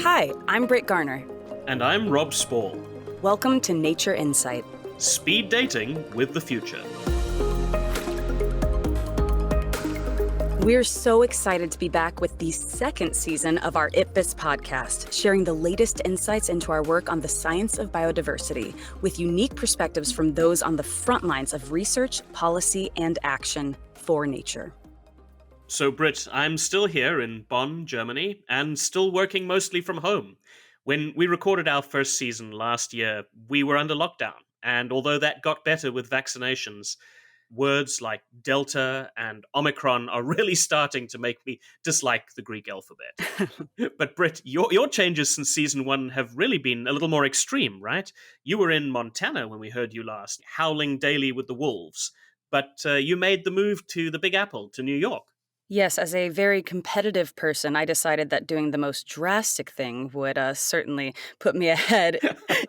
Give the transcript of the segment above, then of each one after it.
Hi, I'm Brit Garner. And I'm Rob Spall. Welcome to Nature Insight. Speed dating with the future. We're so excited to be back with the second season of our IPBES podcast, sharing the latest insights into our work on the science of biodiversity, with unique perspectives from those on the front lines of research, policy, and action for nature. So, Brit, I'm still here in Bonn, Germany, and still working mostly from home. When we recorded our first season last year, we were under lockdown, and although that got better with vaccinations, words like Delta and Omicron are really starting to make me dislike the Greek alphabet. But Brit, your changes since season one have really been a little more extreme, right? You were in Montana when we heard you last, howling daily with the wolves, but you made the move to the Big Apple, to New York. Yes, as a very competitive person, I decided that doing the most drastic thing would certainly put me ahead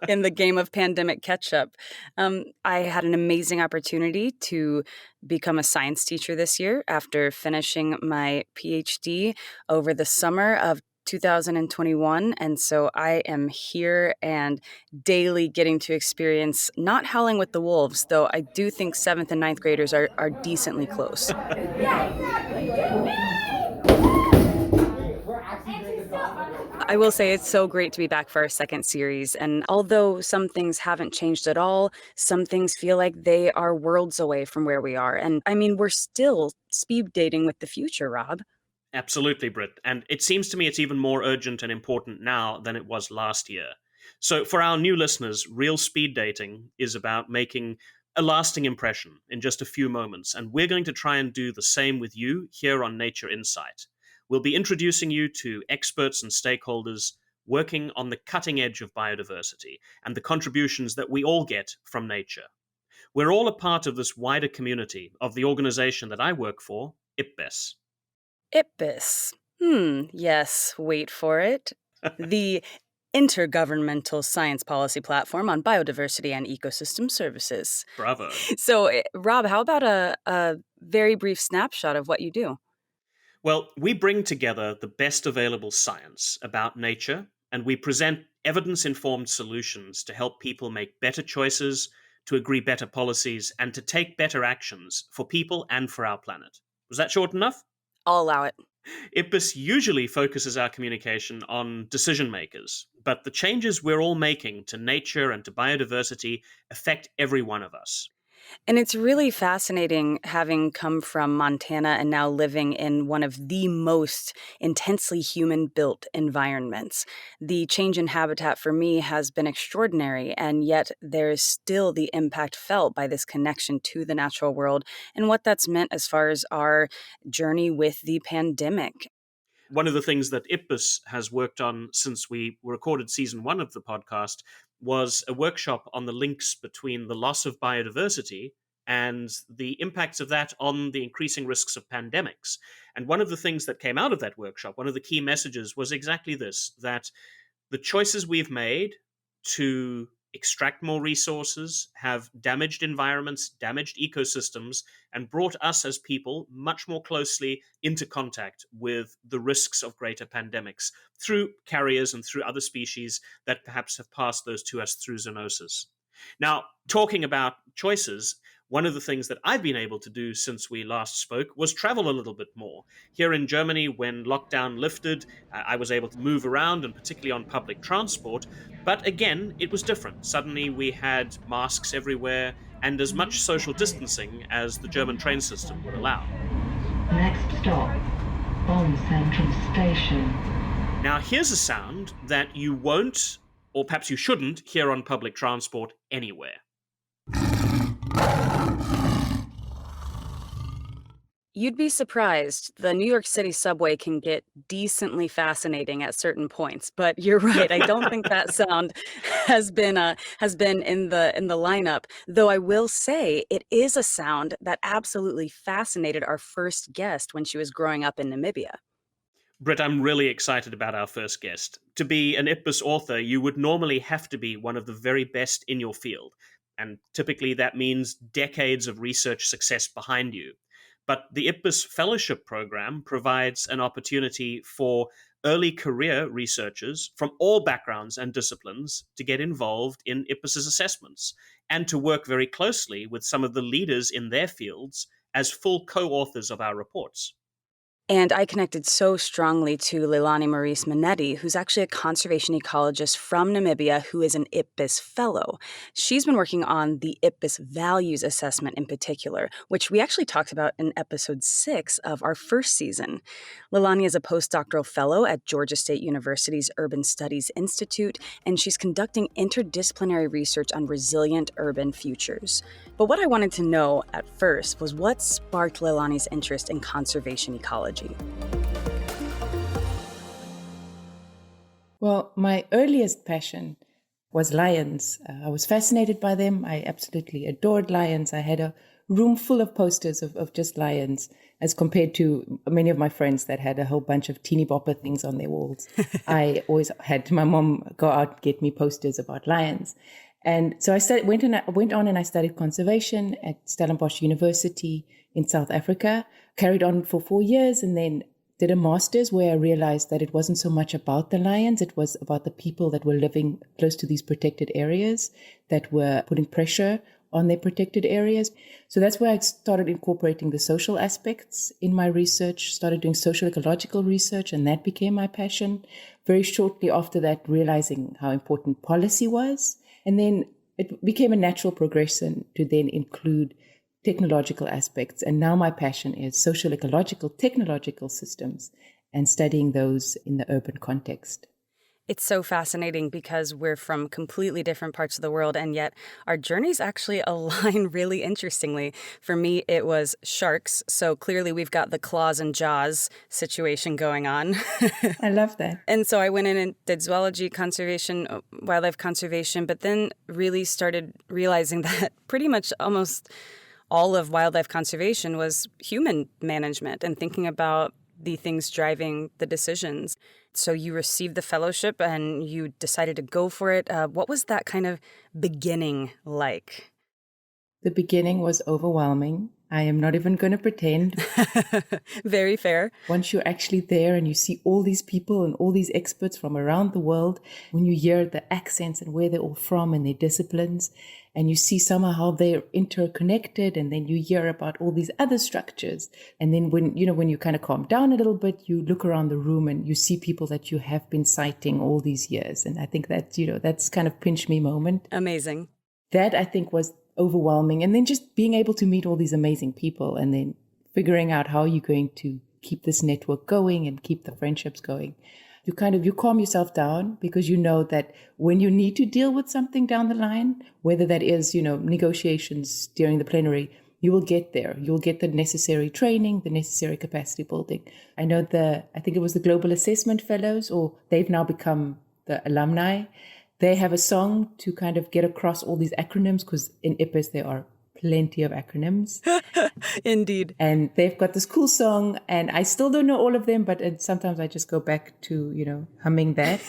in the game of pandemic catch-up. I had an amazing opportunity to become a science teacher this year after finishing my PhD over the summer of 2021. And so I am here and daily getting to experience not howling with the wolves, though I do think 7th and 9th graders are decently close. I will say it's so great to be back for our second series. And although some things haven't changed at all, some things feel like they are worlds away from where we are. And I mean, we're still speed dating with the future, Rob. Absolutely, Brit. And it seems to me it's even more urgent and important now than it was last year. So for our new listeners, real speed dating is about making a lasting impression in just a few moments. And we're going to try and do the same with you here on Nature Insight. We'll be introducing you to experts and stakeholders working on the cutting edge of biodiversity and the contributions that we all get from nature. We're all a part of this wider community of the organization that I work for, IPBES. IPBES. Yes, wait for it. The Intergovernmental Science Policy Platform on Biodiversity and Ecosystem Services. Bravo. So, Rob, how about a very brief snapshot of what you do? Well, we bring together the best available science about nature, and we present evidence-informed solutions to help people make better choices, to agree better policies, and to take better actions for people and for our planet. Was that short enough? I'll allow it. IPBES usually focuses our communication on decision makers, but the changes we're all making to nature and to biodiversity affect every one of us. And it's really fascinating having come from Montana and now living in one of the most intensely human-built environments. The change in habitat for me has been extraordinary, and yet there is still the impact felt by this connection to the natural world and what that's meant as far as our journey with the pandemic. One of the things that IPBES has worked on since we recorded season one of the podcast was a workshop on the links between the loss of biodiversity and the impacts of that on the increasing risks of pandemics. And one of the things that came out of that workshop, one of the key messages was exactly this, that the choices we've made to extract more resources have damaged environments, damaged ecosystems, and brought us as people much more closely into contact with the risks of greater pandemics through carriers and through other species that perhaps have passed those to us through zoonosis. Now, talking about choices, one of the things that I've been able to do since we last spoke was travel a little bit more. Here in Germany, when lockdown lifted, I was able to move around, and particularly on public transport. But again, it was different. Suddenly we had masks everywhere and as much social distancing as the German train system would allow. Next stop, Bonn Central Station. Now here's a sound that you won't, or perhaps you shouldn't, hear on public transport anywhere. You'd be surprised. The New York City subway can get decently fascinating at certain points, but you're right. I don't think that sound has been in the lineup. Though I will say it is a sound that absolutely fascinated our first guest when she was growing up in Namibia. Britt, I'm really excited about our first guest. To be an IPBES author, you would normally have to be one of the very best in your field. And typically that means decades of research success behind you. But the IPBES Fellowship Program provides an opportunity for early career researchers from all backgrounds and disciplines to get involved in IPBES's assessments and to work very closely with some of the leaders in their fields as full co-authors of our reports. And I connected so strongly to Lelani Mannetti, who's actually a conservation ecologist from Namibia who is an IPBES fellow. She's been working on the IPBES Values Assessment in particular, which we actually talked about in episode 6 of our first season. Lelani is a postdoctoral fellow at Georgia State University's Urban Studies Institute, and she's conducting interdisciplinary research on resilient urban futures. But what I wanted to know at first was what sparked Lelani's interest in conservation ecology. Well, my earliest passion was lions. I was fascinated by them. I absolutely adored lions. I had a room full of posters of just lions, as compared to many of my friends that had a whole bunch of teeny bopper things on their walls. I always had my mom go out and get me posters about lions. And so I went on and I studied conservation at Stellenbosch University in South Africa, carried on for 4 years, and then did a master's where I realized that it wasn't so much about the lions, it was about the people that were living close to these protected areas that were putting pressure on their protected areas. So that's where I started incorporating the social aspects in my research, started doing social ecological research, and that became my passion. Very shortly after that, realizing how important policy was. And then it became a natural progression to then include technological aspects. And now my passion is social ecological technological systems and studying those in the urban context. It's so fascinating because we're from completely different parts of the world, and yet our journeys actually align really interestingly. For me, it was sharks. So clearly we've got the claws and jaws situation going on. I love that. And so I went in and did zoology, conservation, wildlife conservation, but then really started realizing that pretty much almost all of wildlife conservation was human management and thinking about the things driving the decisions. So you received the fellowship and you decided to go for it. What was that kind of beginning like? The beginning was overwhelming. I am not even going to pretend. Very fair. Once you're actually there and you see all these people and all these experts from around the world, when you hear the accents and where they're all from and their disciplines, and you see somehow how they're interconnected, and then you hear about all these other structures. And then when you kind of calm down a little bit, you look around the room and you see people that you have been citing all these years. And I think that, that's kind of pinch me moment. Amazing. That I think was overwhelming. And then just being able to meet all these amazing people and then figuring out how you're going to keep this network going and keep the friendships going. You calm yourself down because you know that when you need to deal with something down the line, whether that is, negotiations during the plenary, you will get there. You'll get the necessary training, the necessary capacity building. I know I think it was the Global Assessment Fellows, or they've now become the alumni. They have a song to kind of get across all these acronyms, because in IPBES there are plenty of acronyms. Indeed. And they've got this cool song, and I still don't know all of them, but sometimes I just go back to, humming that.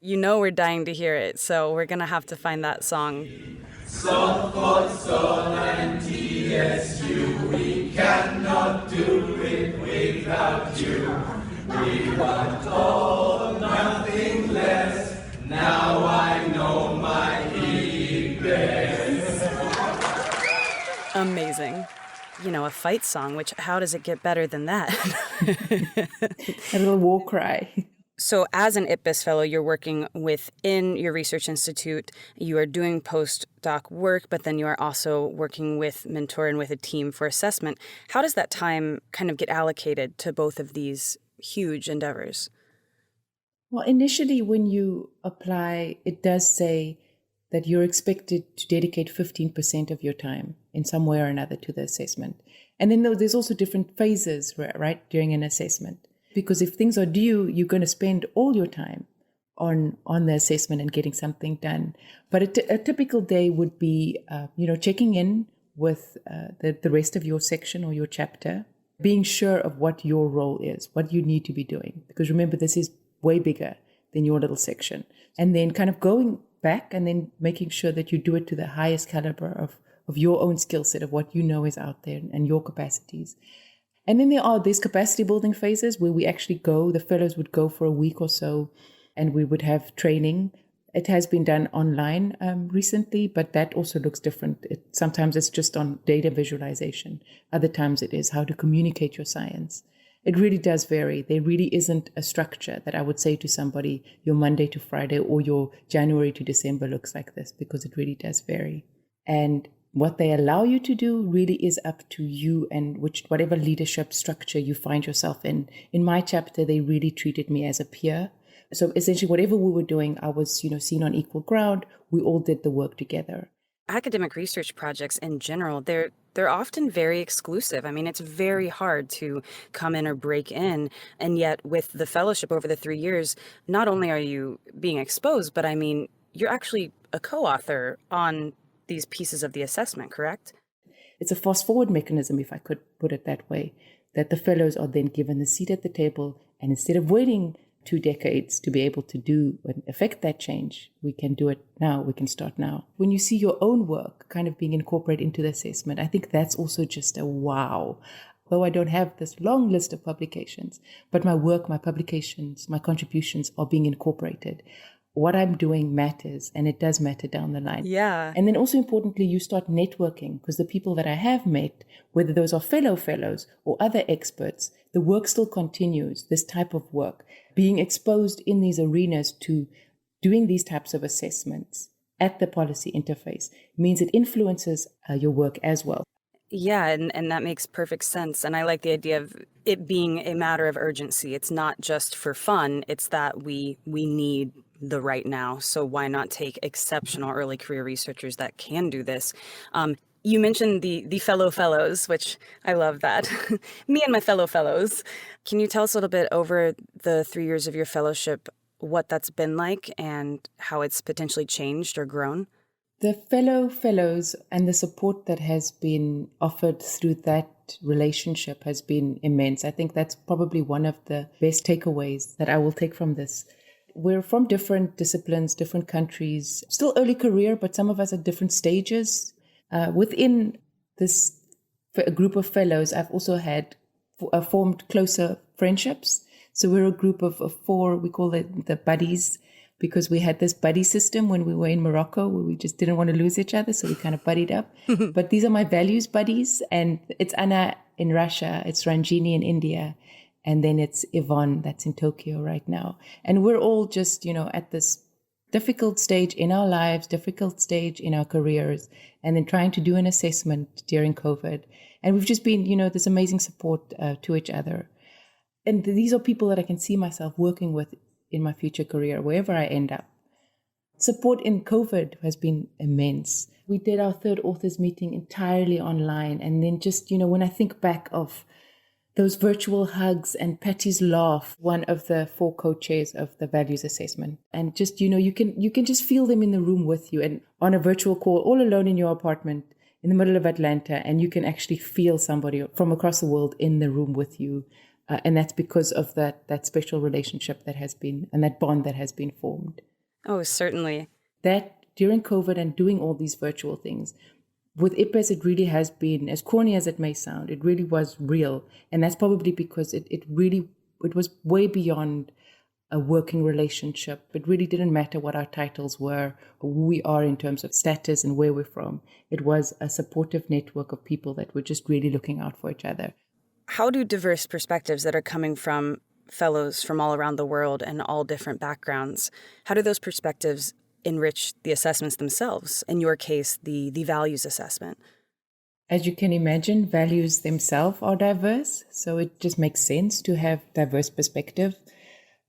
We're dying to hear it, so we're going to have to find that song. and TSU, we cannot do it without you. We want all, nothing less. Now I know my IPBES. Amazing. A fight song, how does it get better than that? A little war cry. So as an IPBES fellow, you're working within your research institute. You are doing postdoc work, but then you are also working with mentor and with a team for assessment. How does that time kind of get allocated to both of these huge endeavors? Well, initially when you apply, it does say that you're expected to dedicate 15% of your time in some way or another to the assessment. And then there's also different phases, right, during an assessment. Because if things are due, you're going to spend all your time on the assessment and getting something done. But a typical day would be, checking in with the rest of your section or your chapter, being sure of what your role is, what you need to be doing. Because remember, this is way bigger than your little section. And then kind of going back and then making sure that you do it to the highest caliber of your own skill set, of what you know is out there and your capacities. And then there's capacity building phases where we actually the fellows would go for a week or so and we would have training. It has been done online recently, but that also looks different. Sometimes it's just on data visualization. Other times it is how to communicate your science. It really does vary. There really isn't a structure that I would say to somebody, your Monday to Friday or your January to December looks like this, because it really does vary. And what they allow you to do really is up to you and whatever leadership structure you find yourself in. In my chapter, they really treated me as a peer. So essentially, whatever we were doing, I was, seen on equal ground. We all did the work together. Academic research projects in general, they're often very exclusive. I mean, it's very hard to come in or break in. And yet with the fellowship over the 3 years, not only are you being exposed, but I mean, you're actually a co-author on these pieces of the assessment, correct? It's a fast-forward mechanism, if I could put it that way, that the fellows are then given the seat at the table. And instead of waiting 2 decades to be able to do and affect that change, we can do it now. We can start now. When you see your own work kind of being incorporated into the assessment, I think that's also just a wow. Though I don't have this long list of publications, but my work, my publications, my contributions are being incorporated. What I'm doing matters, and it does matter down the line. Yeah. And then also importantly, you start networking, because the people that I have met, whether those are fellows or other experts, the work still continues, this type of work. Being exposed in these arenas to doing these types of assessments at the policy interface means it influences your work as well. Yeah, and that makes perfect sense. And I like the idea of it being a matter of urgency. It's not just for fun. It's that we need the right now. So why not take exceptional early career researchers that can do this? You mentioned the fellows, which I love that. Me and my fellows. Can you tell us a little bit over the 3 years of your fellowship, what that's been like and how it's potentially changed or grown? The fellows and the support that has been offered through that relationship has been immense. I think that's probably one of the best takeaways that I will take from this. We're from different disciplines, different countries, still early career, but some of us at different stages. Within this group of fellows, I've also had formed closer friendships. So we're a group of 4, we call it the buddies, because we had this buddy system when we were in Morocco where we just didn't want to lose each other. So we kind of buddied up. But these are my values buddies. And it's Anna in Russia, it's Ranjini in India, and then it's Yvonne that's in Tokyo right now. And we're all just, at this difficult stage in our lives, difficult stage in our careers, and then trying to do an assessment during COVID. And we've just been, this amazing support to each other. And these are people that I can see myself working with in my future career, wherever I end up. Support in COVID has been immense. We did our 3rd authors meeting entirely online. And then just, when I think back of those virtual hugs and Patty's laugh, one of the 4 co-chairs of the values assessment. And just, you can just feel them in the room with you and on a virtual call, all alone in your apartment in the middle of Atlanta. And you can actually feel somebody from across the world in the room with you. And that's because of that special relationship that has been, and that bond that has been formed. Oh, certainly. That during COVID and doing all these virtual things, with IPBES, it really has been, as corny as it may sound, it really was real. And that's probably because it was way beyond a working relationship. It really didn't matter what our titles were or who we are in terms of status and where we're from. It was a supportive network of people that were just really looking out for each other. How do diverse perspectives that are coming from fellows from all around the world and all different backgrounds, how do those perspectives enrich the assessments themselves? In your case, the values assessment. As you can imagine, values themselves are diverse. So it just makes sense to have diverse perspective,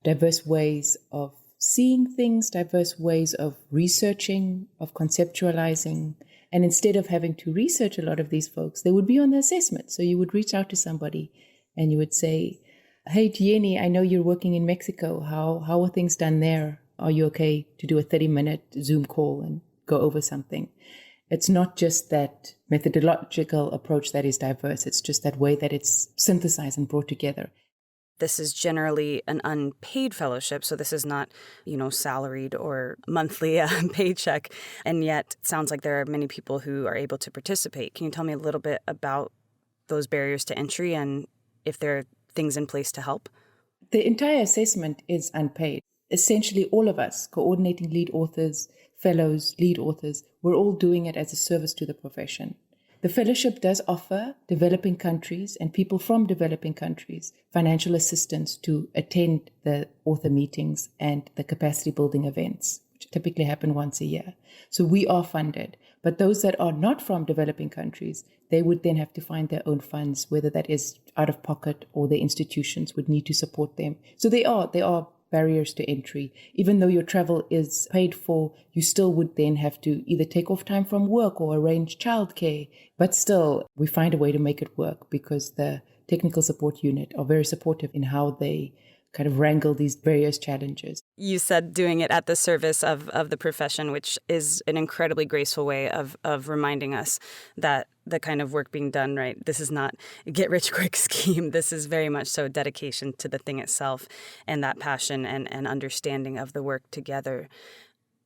diverse ways of seeing things, diverse ways of researching, of conceptualizing. And instead of having to research a lot of these folks, they would be on the assessment. So you would reach out to somebody and you would say, hey, Jenny, I know you're working in Mexico. How are things done there? Are you okay to do a 30-minute Zoom call and go over something? It's not just that methodological approach that is diverse. It's just that way that it's synthesized and brought together. This is generally an unpaid fellowship, so this is not, salaried or monthly paycheck. And yet it sounds like there are many people who are able to participate. Can you tell me a little bit about those barriers to entry and if there are things in place to help? The entire assessment is unpaid. Essentially, all of us, coordinating lead authors, fellows, lead authors, we're all doing it as a service to the profession. The fellowship does offer developing countries and people from developing countries financial assistance to attend the author meetings and the capacity building events, which typically happen once a year. So we are funded. But those that are not from developing countries, they would then have to find their own funds, whether that is out of pocket or their institutions would need to support them. So there are barriers to entry. Even though your travel is paid for, you still would then have to either take off time from work or arrange childcare. But still, we find a way to make it work because the technical support unit are very supportive in how they kind of wrangle these various challenges. You said doing it at the service of the profession, which is an incredibly graceful way of reminding us that the kind of work being done, right? This is not a get-rich-quick scheme. This is very much so dedication to the thing itself and that passion and understanding of the work together.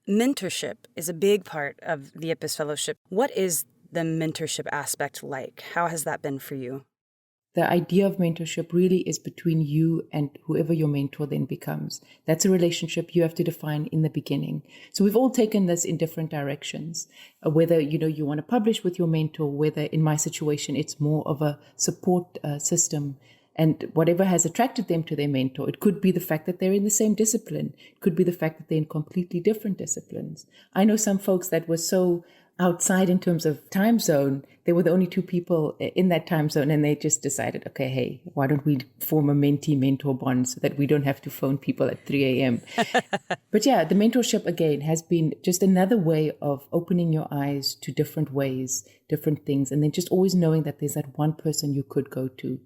Mentorship is a big part of the IPBES Fellowship. What is the mentorship aspect like? How has that been for you? The idea of mentorship really is between you and whoever your mentor then becomes. That's a relationship you have to define in the beginning. So we've all taken this in different directions, whether, you want to publish with your mentor, whether in my situation, it's more of a support system. And whatever has attracted them to their mentor, it could be the fact that they're in the same discipline. It could be the fact that they're in completely different disciplines. I know some folks that were so outside in terms of time zone, they were the only two people in that time zone, and they just decided, okay, hey, why don't we form a mentee-mentor bond so that we don't have to phone people at 3 a.m. But yeah, the mentorship, again, has been just another way of opening your eyes to different ways, different things, and then just always knowing that there's that one person you could go to.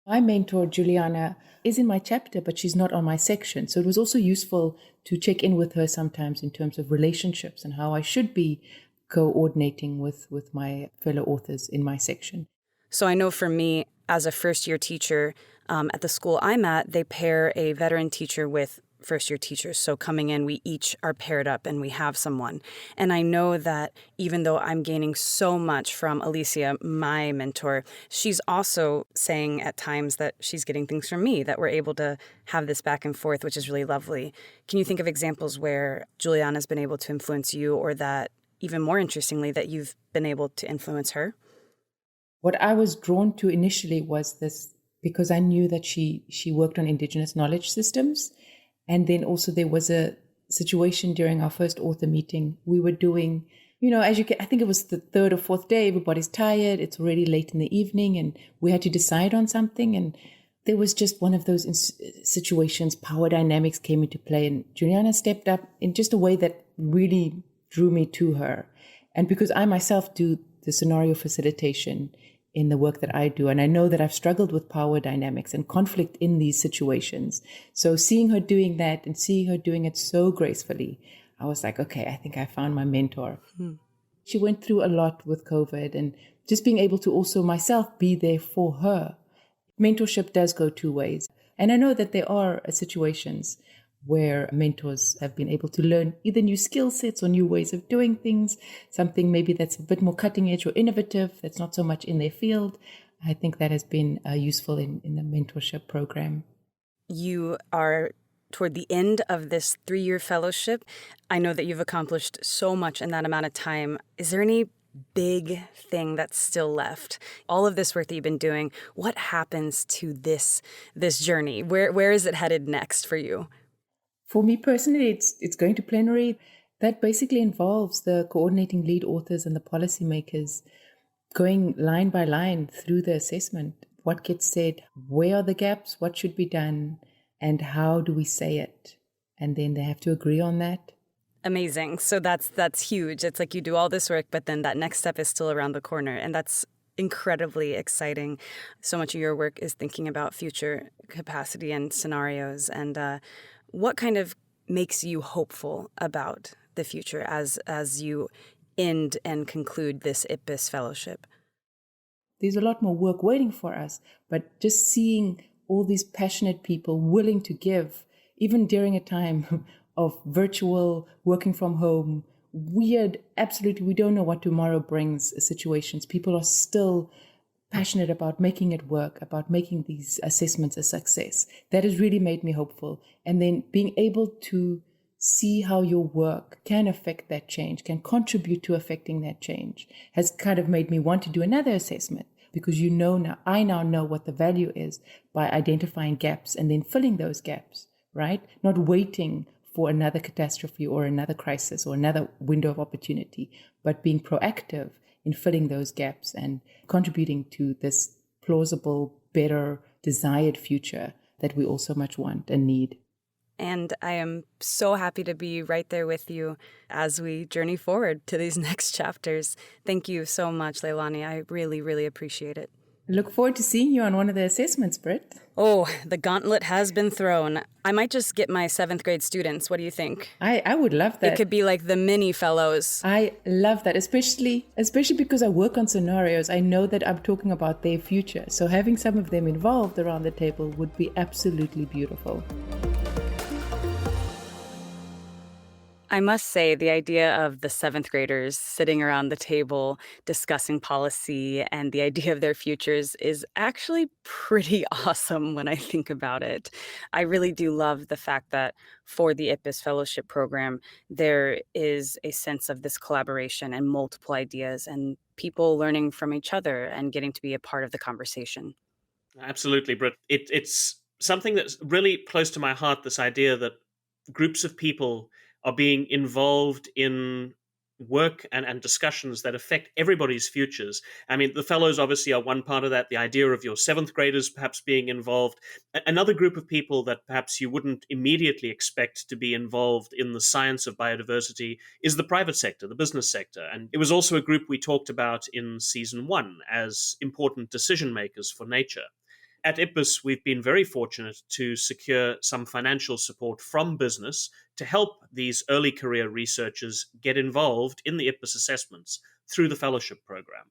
My mentor, Juliana, is in my chapter, but she's not on my section. So it was also useful to check in with her sometimes in terms of relationships and how I should be coordinating with my fellow authors in my section. So I know for me, as a first-year teacher at the school I'm at, they pair a veteran teacher with first-year teachers. So coming in, we each are paired up and we have someone. And I know that even though I'm gaining so much from Alicia, my mentor, she's also saying at times that she's getting things from me, that we're able to have this back and forth, which is really lovely. Can you think of examples where Juliana's been able to influence you, or that, even more interestingly, that you've been able to influence her? What I was drawn to initially was this, because I knew that she worked on Indigenous knowledge systems. And then also there was a situation during our first author meeting. We were doing, I think it was the third or fourth day, everybody's tired, it's already late in the evening, and we had to decide on something. And there was just one of those situations, power dynamics came into play, and Juliana stepped up in just a way that really drew me to her. And because I myself do the scenario facilitation in the work that I do, and I know that I've struggled with power dynamics and conflict in these situations. So seeing her doing that and seeing her doing it so gracefully, I was like, okay, I think I found my mentor. She went through a lot with COVID, and just being able to also myself be there for her. Mentorship does go two ways. And I know that there are situations where mentors have been able to learn either new skill sets or new ways of doing things, something maybe that's a bit more cutting edge or innovative, that's not so much in their field. I think that has been useful in the mentorship program. You are toward the end of this 3-year fellowship. I know that you've accomplished so much in that amount of time. Is there any big thing that's still left? All of this work that you've been doing, what happens to this journey? Where is it headed next for you? For me personally, it's going to plenary. That basically involves the coordinating lead authors and the policymakers going line by line through the assessment. What gets said, where are the gaps, what should be done, and how do we say it? And then they have to agree on that. Amazing. So that's huge. It's like you do all this work, but then that next step is still around the corner. And that's incredibly exciting. So much of your work is thinking about future capacity and scenarios. And what kind of makes you hopeful about the future as you end and conclude this IPBES fellowship? There's a lot more work waiting for us, but just seeing all these passionate people willing to give, even during a time of virtual working from home, weird, absolutely, we don't know what tomorrow brings situations. People are still passionate about making it work, about making these assessments a success. That has really made me hopeful. And then being able to see how your work can affect that change, can contribute to affecting that change, has kind of made me want to do another assessment, because I now know what the value is by identifying gaps and then filling those gaps, right? Not waiting for another catastrophe or another crisis or another window of opportunity, but being proactive in filling those gaps and contributing to this plausible, better, desired future that we all so much want and need. And I am so happy to be right there with you as we journey forward to these next chapters. Thank you so much, Lelani. I really, really appreciate it. Look forward to seeing you on one of the assessments, Brit. Oh, the gauntlet has been thrown. I might just get my 7th grade students. What do you think? I would love that. It could be like the mini fellows. I love that, especially because I work on scenarios. I know that I'm talking about their future. So having some of them involved around the table would be absolutely beautiful. I must say, the idea of the 7th graders sitting around the table discussing policy and the idea of their futures is actually pretty awesome when I think about it. I really do love the fact that for the IPBES Fellowship Program, there is a sense of this collaboration and multiple ideas and people learning from each other and getting to be a part of the conversation. Absolutely, Brit. It's something that's really close to my heart, this idea that groups of people are being involved in work and discussions that affect everybody's futures. I mean, the fellows obviously are one part of that, the idea of your 7th graders perhaps being involved. Another group of people that perhaps you wouldn't immediately expect to be involved in the science of biodiversity is the private sector, the business sector. And it was also a group we talked about in season 1 as important decision makers for nature. At IPBES, we've been very fortunate to secure some financial support from business to help these early career researchers get involved in the IPBES assessments through the fellowship program.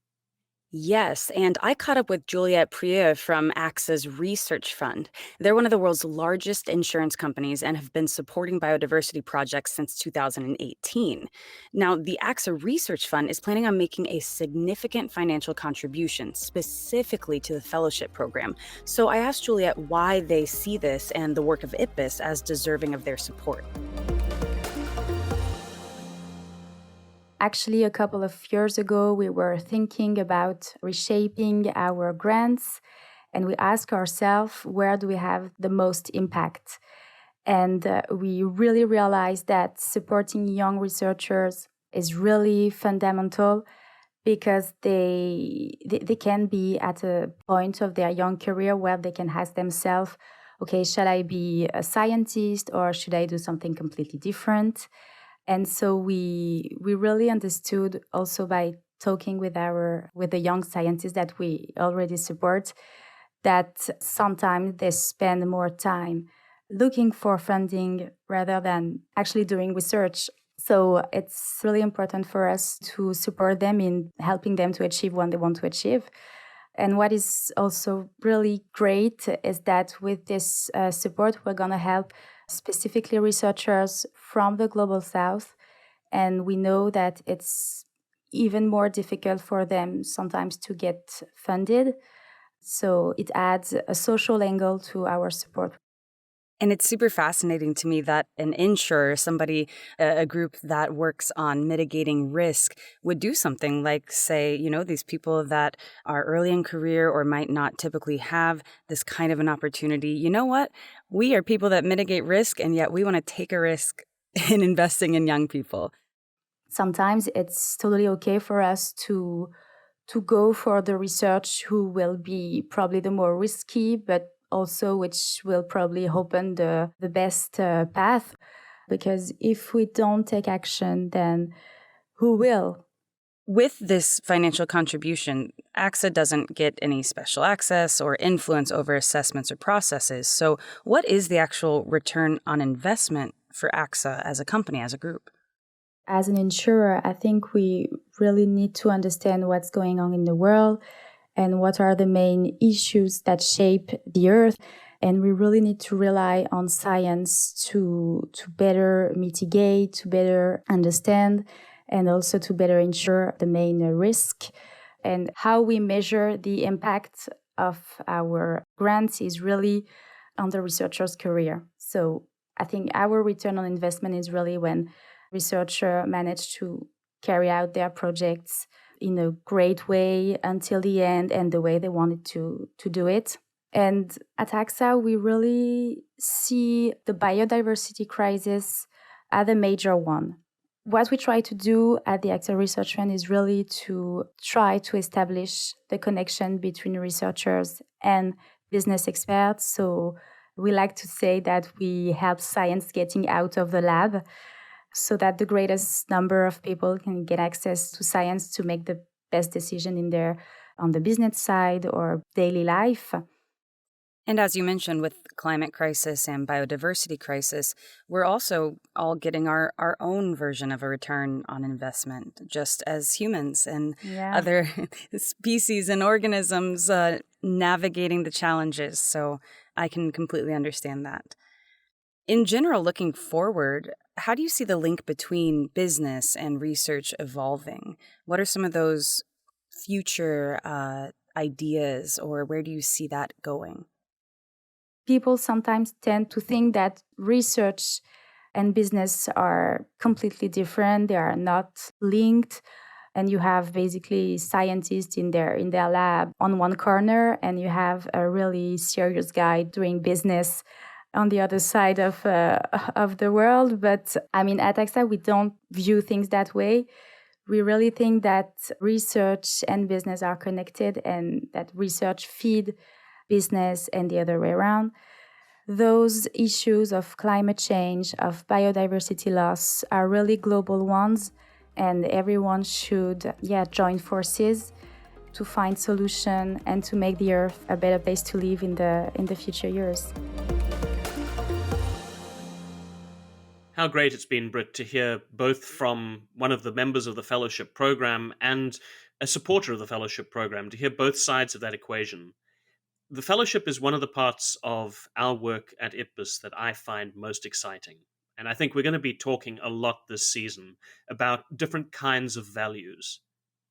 Yes, and I caught up with Juliette Prieur from AXA's Research Fund. They're one of the world's largest insurance companies and have been supporting biodiversity projects since 2018. Now, the AXA Research Fund is planning on making a significant financial contribution specifically to the fellowship program. So I asked Juliette why they see this and the work of IPBES as deserving of their support. Actually, a couple of years ago, we were thinking about reshaping our grants, and we asked ourselves, where do we have the most impact? And we really realized that supporting young researchers is really fundamental, because they can be at a point of their young career where they can ask themselves, okay, shall I be a scientist or should I do something completely different? And so we really understood also by talking with the young scientists that we already support, that sometimes they spend more time looking for funding rather than actually doing research. So it's really important for us to support them in helping them to achieve what they want to achieve. And what is also really great is that with this support, we're going to help specifically researchers from the Global South. And we know that it's even more difficult for them sometimes to get funded. So it adds a social angle to our support. And it's super fascinating to me that an insurer, a group that works on mitigating risk, would do something like say, these people that are early in career or might not typically have this kind of an opportunity. You know what? We are people that mitigate risk, and yet we want to take a risk in investing in young people. Sometimes it's totally okay for us to go for the research who will be probably the more risky, but also which will probably open the best path. Because if we don't take action, then who will? With this financial contribution, AXA doesn't get any special access or influence over assessments or processes. So what is the actual return on investment for AXA as a company, as a group? As an insurer, I think we really need to understand what's going on in the world and what are the main issues that shape the earth. And we really need to rely on science to better mitigate, to better understand, and also to better ensure the main risk. And how we measure the impact of our grants is really on the researcher's career. So I think our return on investment is really when researchers manage to carry out their projects in a great way until the end and the way they wanted to do it. And at AXA, we really see the biodiversity crisis as a major one. What we try to do at the AXA Research Fund is really to try to establish the connection between researchers and business experts. So we like to say that we help science getting out of the lab so that the greatest number of people can get access to science to make the best decision on the business side or daily life. And as you mentioned, with climate crisis and biodiversity crisis, we're also all getting our own version of a return on investment, just as humans and other species and organisms navigating the challenges. So I can completely understand that. In general, looking forward, how do you see the link between business and research evolving? What are some of those future ideas, or where do you see that going? People sometimes tend to think that research and business are completely different. They are not linked. And you have basically scientists in their lab on one corner, and you have a really serious guy doing business on the other side of the world. But I mean, at AXA, we don't view things that way. We really think that research and business are connected and that research feed business and the other way around. Those issues of climate change, of biodiversity loss are really global ones, and everyone should join forces to find solution and to make the Earth a better place to live in the future years. How great it's been, Brit, to hear both from one of the members of the fellowship program and a supporter of the fellowship program, to hear both sides of that equation. The fellowship is one of the parts of our work at IPBES that I find most exciting. And I think we're going to be talking a lot this season about different kinds of values.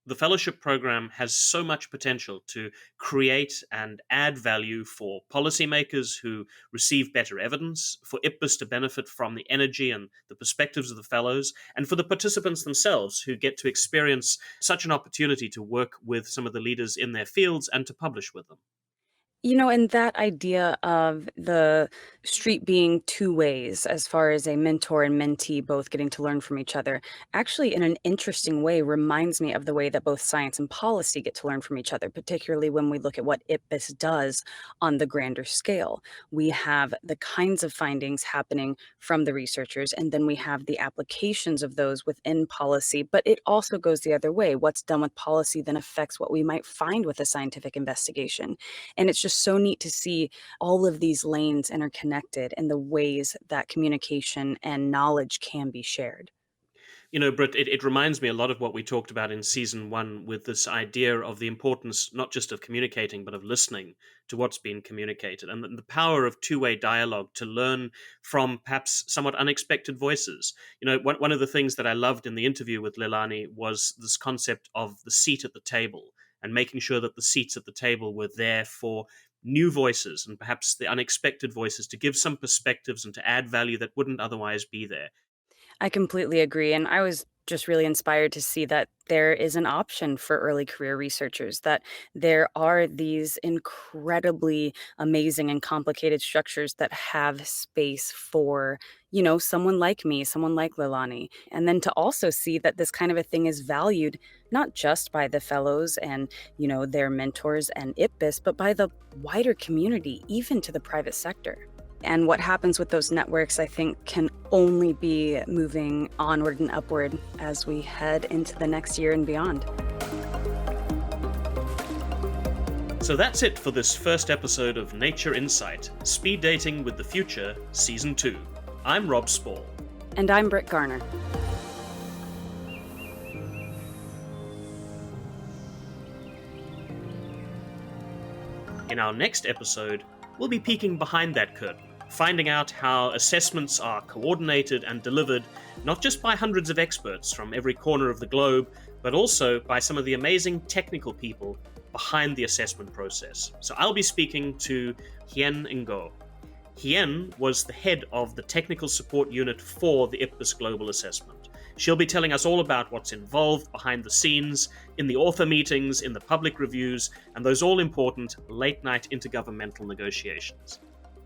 The fellowship program has so much potential to create and add value for policymakers who receive better evidence, for IPBES to benefit from the energy and the perspectives of the fellows, and for the participants themselves who get to experience such an opportunity to work with some of the leaders in their fields and to publish with them. You know, and that idea of the street being two ways, as far as a mentor and mentee both getting to learn from each other, actually in an interesting way reminds me of the way that both science and policy get to learn from each other, particularly when we look at what IPBES does on the grander scale. We have the kinds of findings happening from the researchers, and then we have the applications of those within policy, but it also goes the other way. What's done with policy then affects what we might find with a scientific investigation. And it's just so neat to see all of these lanes interconnected and the ways that communication and knowledge can be shared. You know, Britt, it reminds me a lot of what we talked about in season one with this idea of the importance not just of communicating, but of listening to what's being communicated and the power of two-way dialogue to learn from perhaps somewhat unexpected voices. You know, one of the things that I loved in the interview with Lelani was this concept of the seat at the table and making sure that the seats at the table were there for new voices and perhaps the unexpected voices to give some perspectives and to add value that wouldn't otherwise be there. I completely agree. And I was just really inspired to see that there is an option for early career researchers, that there are these incredibly amazing and complicated structures that have space for, you know, someone like me, someone like Lelani. And then to also see that this kind of a thing is valued not just by the fellows and, you know, their mentors and IPBES, but by the wider community, even to the private sector. And what happens with those networks, I think, can only be moving onward and upward as we head into the next year and beyond. So that's it for this first episode of Nature Insight, Speed Dating with the Future, Season 2. I'm Rob Spall. And I'm Brit Garner. In our next episode, we'll be peeking behind that curtain, finding out how assessments are coordinated and delivered not just by hundreds of experts from every corner of the globe, but also by some of the amazing technical people behind the assessment process. So I'll be speaking to Hien Ngo. Hien was the head of the technical support unit for the IPBES Global Assessment. She'll be telling us all about what's involved behind the scenes, in the author meetings, in the public reviews, and those all-important late-night intergovernmental negotiations.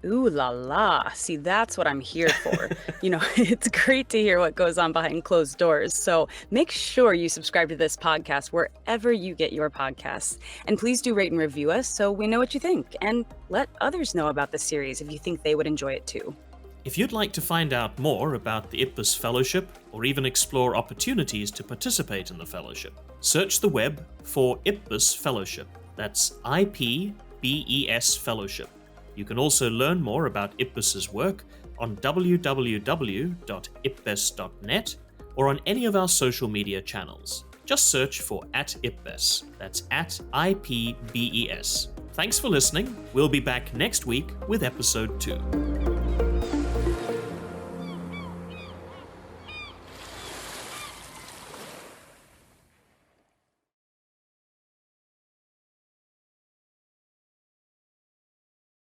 Ooh la la. See, that's what I'm here for. It's great to hear what goes on behind closed doors. So make sure you subscribe to this podcast wherever you get your podcasts. And please do rate and review us so we know what you think. And let others know about the series if you think they would enjoy it too. If you'd like to find out more about the IPBES Fellowship, or even explore opportunities to participate in the fellowship, search the web for IPBES Fellowship. That's IPBES Fellowship. You can also learn more about IPBES's work on www.ipbes.net or on any of our social media channels. Just search for @IPBES. That's @IPBES. Thanks for listening. We'll be back next week with episode 2.